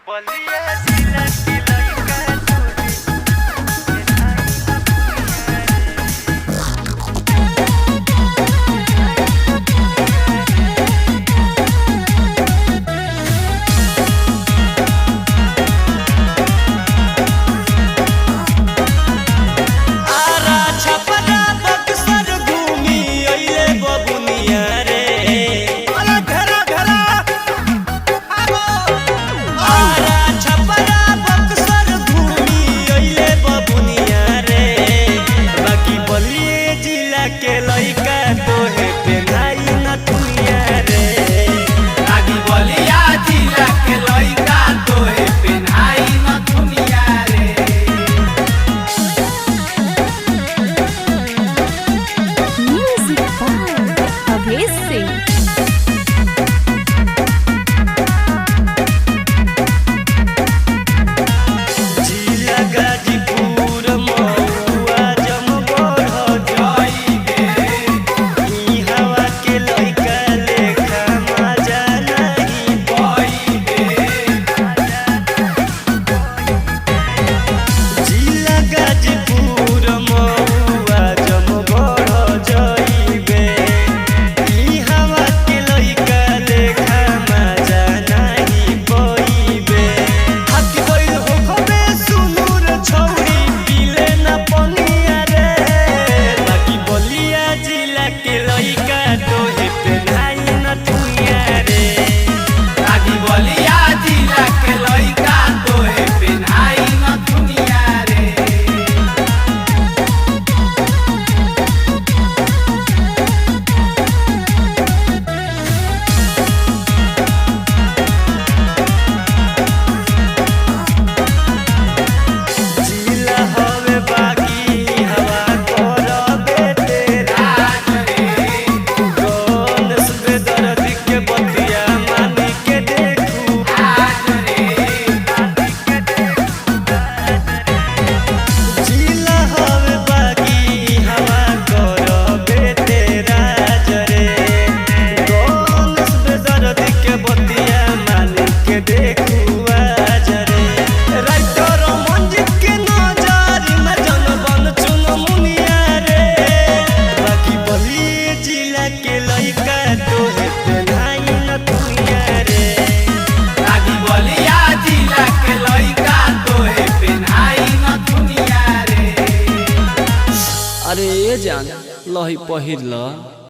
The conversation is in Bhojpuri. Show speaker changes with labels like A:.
A: बलिया जिला के लइका तोरी आरा छपरा बक्सर घूमी अइले बबुनिया रे अरे घरा घरा आगो आरा छपरा बक्सर घूमी अइले बबुनिया रे बाकी बलिए जिला के लइका तोहे पेनाई न दुनिया रे
B: आगी बलिया जिला के लइका तोहे पेन्हाई न दुनिया रे।
C: Music by Abhay Singh.
A: जिला गाजीपुर महुआ जमगढ़
B: जइबे
A: ई हवा के लइका लेखा मजा नहीं
B: पइबे
A: जिला गाजीपुर महुआ जमगढ़ जइबे ई हवा के लइका लेखा मजा नहीं पइबे हक गइल हो खबे सुनूर छौरी पीले न पनिया रे बाकी बलिया जिला के लइका तोहे पेनाई न दुनिया रे
B: आगी बलिया जिला के लइका तोहे पेन्हाई न दुनिया रे।
A: जिला हवे बाकी हवा करबे तेरा
B: राज रे
A: गणेश बेदर्द के बतिया मानी के देखू
B: आज रे
A: जिला हवे बाकी हवा करबे तेरा जरे गणेश बेदर्द के बतिया मानी के देखू आज रे राइटर मंजित के नजर में जनबन चुन मुनिया रे बाकी बलिए जिला के लइका तोहे पेनाई न दुनिया रे
B: आगी बलिया जिला के लइका तोहे पेन्हाई न दुनिया रे।
D: अरे ए जान लही पहिर ल